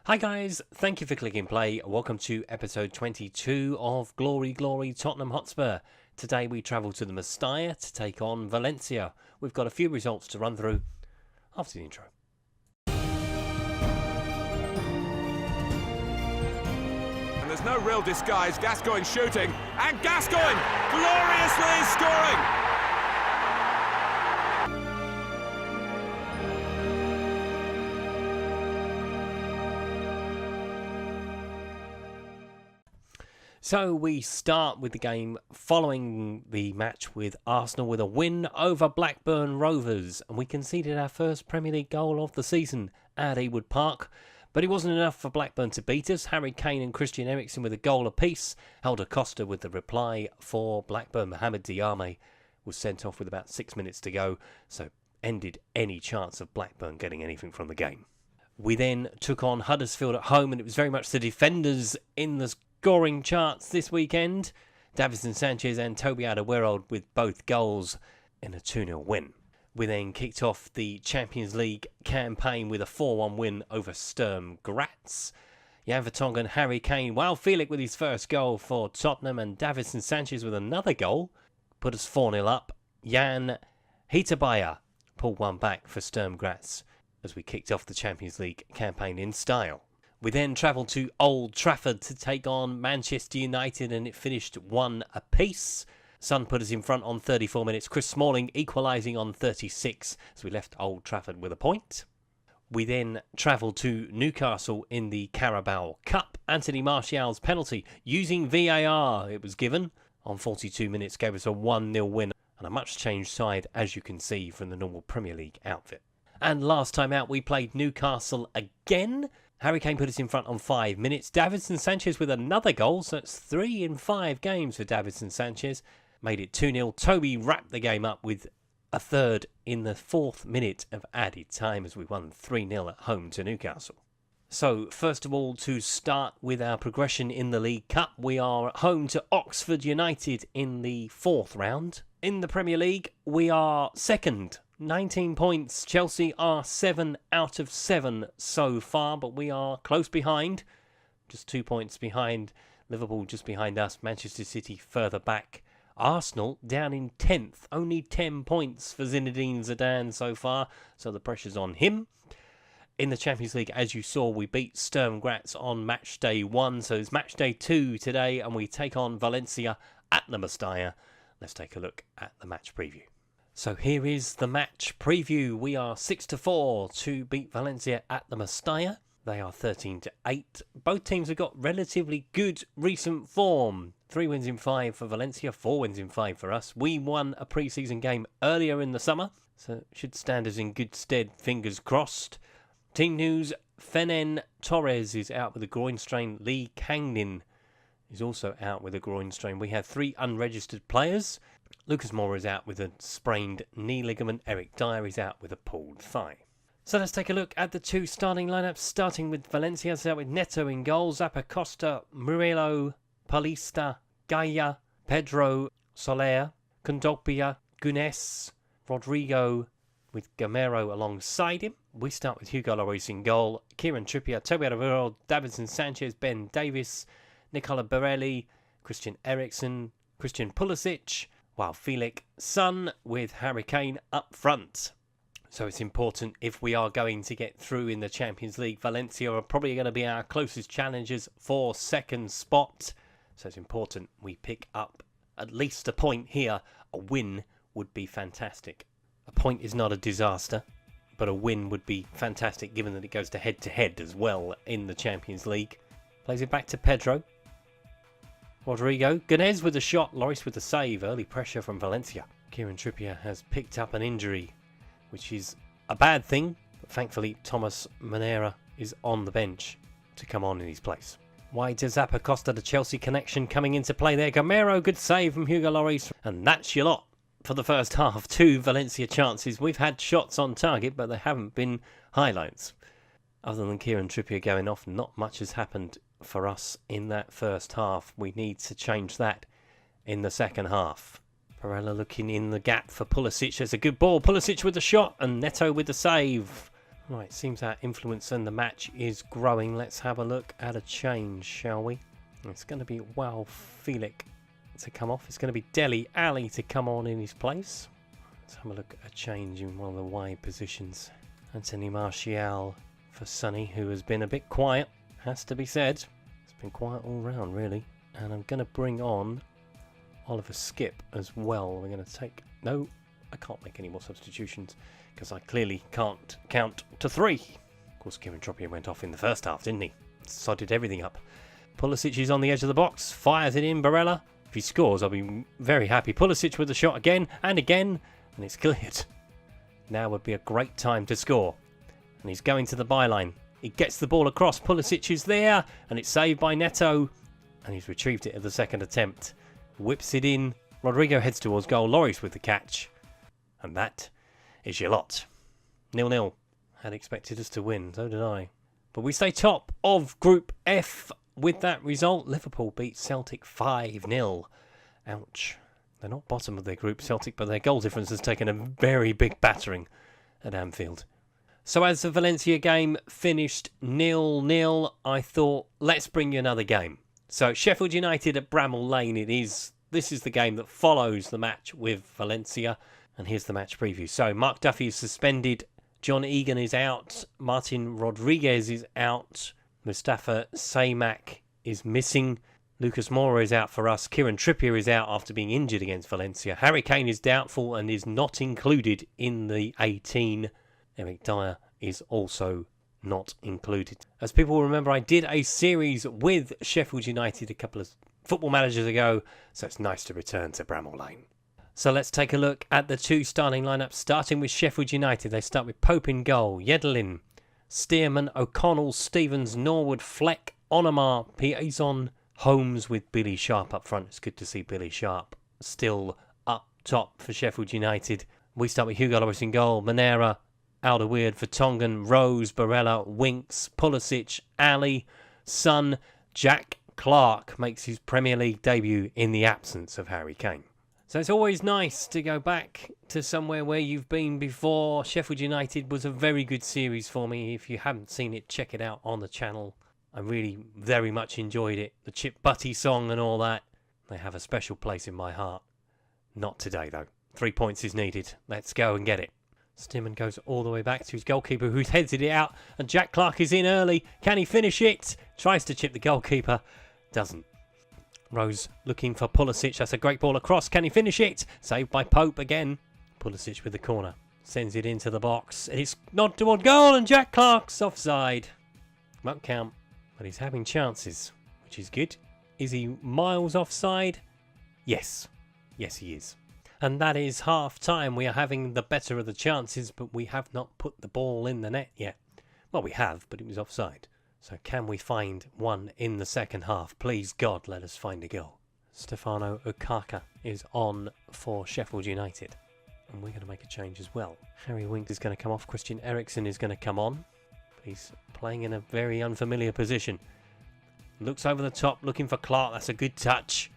Hi guys, thank you for clicking play. Welcome to episode 22 of Glory Glory Tottenham Hotspur. Today we travel to the Mestalla to take on Valencia. We've got a few results to run through after the intro. And there's no real disguise. Gascoigne shooting, and Gascoigne gloriously scoring. So we start with the game following the match with Arsenal with a win over Blackburn Rovers, and we conceded our first Premier League goal of the season at Ewood Park. But it wasn't enough for Blackburn to beat us. Harry Kane and Christian Eriksen with a goal apiece. Helder Costa with the reply for Blackburn. Mohamed Diame was sent off with about 6 minutes to go, so ended any chance of Blackburn getting anything from the game. We then took on Huddersfield at home, and it was very much the defenders in the scoring charts this weekend. Davinson Sanchez and Toby Alderweireld with both goals in a 2-0 win. We then kicked off the Champions League campaign with a 4-1 win over Sturm Graz. Jan Vertonghen, Harry Kane, Felix with his first goal for Tottenham, and Davinson Sanchez with another goal put us 4-0 up. Jan Hitabaya pulled one back for Sturm Graz as we kicked off the Champions League campaign in style. We then travelled to Old Trafford to take on Manchester United, and it finished 1 apiece. Son put us in front on 34 minutes. Chris Smalling equalising on 36, so we left Old Trafford with a point. We then travelled to Newcastle in the Carabao Cup. Anthony Martial's penalty, using VAR, it was given on 42 minutes, gave us a 1-0 win, and a much changed side, as you can see from the normal Premier League outfit. And last time out, we played Newcastle again. Harry Kane put us in front on 5 minutes. Davinson Sanchez with another goal, so it's 3 in 5 games for Davinson Sanchez. Made it 2-0. Toby wrapped the game up with a third in the 4th minute of added time as we won 3-0 at home to Newcastle. So, first of all, to start with our progression in the League Cup, we are at home to Oxford United in the 4th round. In the Premier League, we are second. 19 points. Chelsea are 7 out of 7 so far, but we are close behind. Just 2 points behind. Liverpool just behind us. Manchester City further back. Arsenal down in 10th. Only 10 points for Zinedine Zidane so far, so the pressure's on him. In the Champions League, as you saw, we beat Sturm Graz on match day 1, so it's match day 2 today, and we take on Valencia at the Mestalla. Let's take a look at the match preview. So here is the match preview. We are 6-4 to beat Valencia at the Mestalla. They are 13-8. Both teams have got relatively good recent form. 3 wins in 5 for Valencia, 4 wins in 5 for us. We won a pre-season game earlier in the summer, so it should stand us in good stead, fingers crossed. Team news, Fernan Torres is out with a groin strain. Lee Kangin is also out with a groin strain. We have 3 unregistered players. Lucas Moura is out with a sprained knee ligament. Eric Dyer is out with a pulled thigh. So let's take a look at the 2 starting lineups, starting with Valencia. So with Neto in goal, Zappa Costa, Murillo, Paulista, Gaia, Pedro, Soler, Kondogbia, Gunes, Rodrigo with Gamero alongside him. We start with Hugo Lloris in goal, Kieran Trippier, Toby Alderweireld, Davinson Sanchez, Ben Davies, Nicola Barelli, Christian Eriksen, Christian Pulisic, while Felix Son with Harry Kane up front. So it's important if we are going to get through in the Champions League. Valencia are probably going to be our closest challengers for second spot. So it's important we pick up at least a point here. A win would be fantastic. A point is not a disaster, but a win would be fantastic given that it goes to head as well in the Champions League. Plays it back to Pedro. Rodrigo, Gunes with a shot, Lloris with a save, early pressure from Valencia. Kieran Trippier has picked up an injury, which is a bad thing, but thankfully Thomas Manera is on the bench to come on in his place. Wide to Zappa Costa, the Chelsea connection coming into play there. Gamero, good save from Hugo Lloris, and that's your lot for the first half. 2 Valencia chances. We've had shots on target, but they haven't been highlights. Other than Kieran Trippier going off, not much has happened for us in that first half. We need to change that in the second half. Barella looking in the gap for Pulisic. There's a good ball. Pulisic with the shot and Neto with the save. Right, seems our influence in the match is growing. Let's have a look at a change, shall we? It's going to be Felix to come off. It's going to be Dele Alli to come on in his place. Let's have a look at a change in one of the wide positions. Anthony Martial for Sonny, who has been a bit quiet, has to be said. It's been quiet all round, really. And I'm going to bring on Oliver Skip as well. We're going to take... No, I can't make any more substitutions because I clearly can't count to 3. Of course, Kieran Trippier went off in the first half, didn't he? Sodded everything up. Pulisic is on the edge of the box, fires it in. Barella. If he scores, I'll be very happy. Pulisic with the shot again, and it's cleared. Now would be a great time to score. And he's going to the byline. He gets the ball across. Pulisic is there, and it's saved by Neto. And he's retrieved it at the second attempt. Whips it in. Rodrigo heads towards goal. Lloris with the catch. And that is your lot. 0-0. Had expected us to win, so did I. But we stay top of Group F with that result. Liverpool beat Celtic 5-0. Ouch. They're not bottom of their group, Celtic, but their goal difference has taken a very big battering at Anfield. So as the Valencia game finished 0-0, I thought, let's bring you another game. So Sheffield United at Bramall Lane this is the game that follows the match with Valencia. And here's the match preview. So Mark Duffy is suspended. John Egan is out. Martin Rodriguez is out. Mustafa Saymak is missing. Lucas Moura is out for us. Kieran Trippier is out after being injured against Valencia. Harry Kane is doubtful and is not included in the 18. Eric Dyer is also not included. As people will remember, I did a series with Sheffield United a couple of football managers ago, so it's nice to return to Bramall Lane. So let's take a look at the 2 starting lineups, starting with Sheffield United. They start with Pope in goal, Yedlin, Stearman, O'Connell, Stevens, Norwood, Fleck, Onomar, Piazon, Holmes with Billy Sharp up front. It's good to see Billy Sharp still up top for Sheffield United. We start with Hugo Lloris in goal, Manera, Alderweireld, Vertonghen, Rose, Barella, Winks, Pulisic, Ali, Son. Jack Clarke makes his Premier League debut in the absence of Harry Kane. So it's always nice to go back to somewhere where you've been before. Sheffield United was a very good series for me. If you haven't seen it, check it out on the channel. I really very much enjoyed it. The Chip Butty song and all that. They have a special place in my heart. Not today, though. 3 points is needed. Let's go and get it. Stearman goes all the way back to his goalkeeper, who's headed it out. And Jack Clarke is in early. Can he finish it? Tries to chip the goalkeeper. Doesn't. Rose looking for Pulisic. That's a great ball across. Can he finish it? Saved by Pope again. Pulisic with the corner. Sends it into the box. It's not toward goal and Jack Clarke's offside. Won't count. But he's having chances, which is good. Is he miles offside? Yes. Yes, he is. And that is half time. We are having the better of the chances, but we have not put the ball in the net yet. Well, we have, but it was offside. So can we find one in the second half? Please, God, let us find a goal. Stefano Okaka is on for Sheffield United. And we're going to make a change as well. Harry Winks is going to come off. Christian Eriksen is going to come on. But he's playing in a very unfamiliar position. Looks over the top, looking for Clarke. That's a good touch.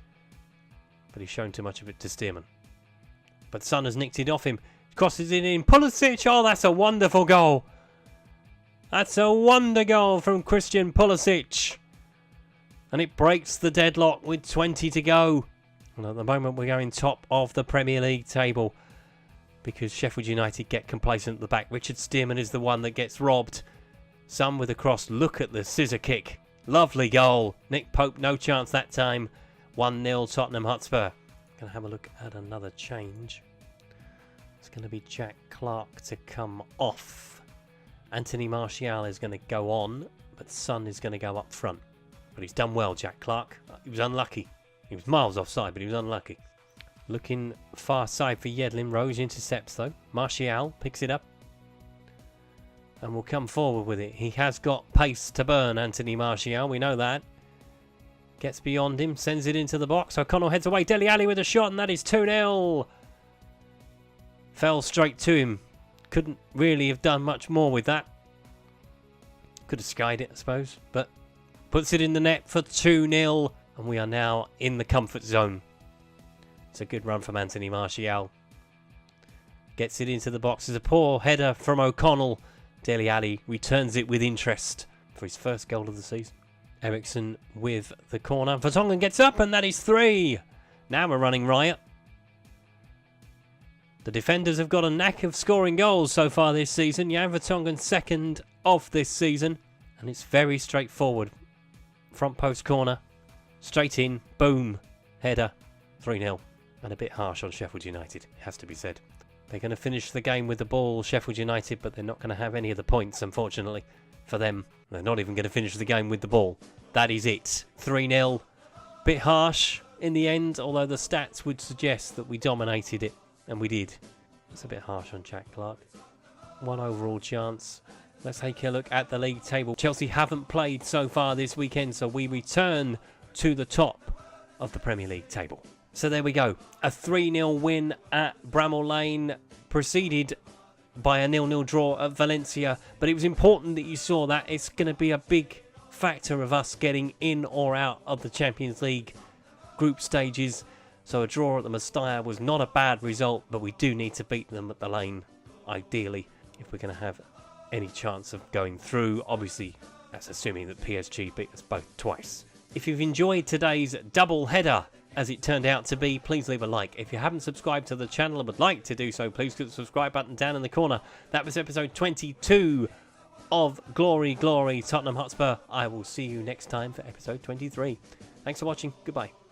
But he's shown too much of it to Stearman. But Son has nicked it off him. Crosses it in. Pulisic. Oh, that's a wonderful goal. That's a wonder goal from Christian Pulisic. And it breaks the deadlock with 20 to go. And at the moment we're going top of the Premier League table. Because Sheffield United get complacent at the back. Richard Stearman is the one that gets robbed. Son with a cross. Look at the scissor kick. Lovely goal. Nick Pope, no chance that time. 1-0 Tottenham Hotspur. Going to have a look at another change. It's going to be Jack Clarke to come off. Anthony Martial is going to go on, but Son is going to go up front. But he's done well, Jack Clarke. He was unlucky. He was miles offside, but he was unlucky. Looking far side for Yedlin. Rose intercepts, though. Martial picks it up. And will come forward with it. He has got pace to burn, Anthony Martial. We know that. Gets beyond him. Sends it into the box. O'Connell heads away. Dele Alli with a shot, and that is 2-0. Fell straight to him. Couldn't really have done much more with that. Could have skied it, I suppose. But puts it in the net for 2-0. And we are now in the comfort zone. It's a good run from Anthony Martial. Gets it into the box. There's a poor header from O'Connell. Dele Alli returns it with interest for his first goal of the season. Eriksson with the corner. Vertonghen gets up, and that is 3. Now we're running riot. The defenders have got a knack of scoring goals so far this season. Jan Vertonghen second of this season. And it's very straightforward. Front post corner. Straight in. Boom. Header. 3-0. And a bit harsh on Sheffield United, it has to be said. They're going to finish the game with the ball, Sheffield United, but they're not going to have any of the points, unfortunately, for them. They're not even going to finish the game with the ball. That is it. 3-0. Bit harsh in the end, although the stats would suggest that we dominated it. And we did. It's a bit harsh on Jack Clark. 1 overall chance. Let's take a look at the league table. Chelsea haven't played so far this weekend, so we return to the top of the Premier League table. So there we go. A 3-0 win at Bramall Lane, preceded by a 0-0 draw at Valencia. But it was important that you saw that. It's going to be a big factor of us getting in or out of the Champions League group stages. So a draw at the Mestalla was not a bad result, but we do need to beat them at the Lane, ideally, if we're going to have any chance of going through. Obviously, that's assuming that PSG beat us both twice. If you've enjoyed today's double header, as it turned out to be, please leave a like. If you haven't subscribed to the channel and would like to do so, please click the subscribe button down in the corner. That was episode 22 of Glory, Glory Tottenham Hotspur. I will see you next time for episode 23. Thanks for watching. Goodbye.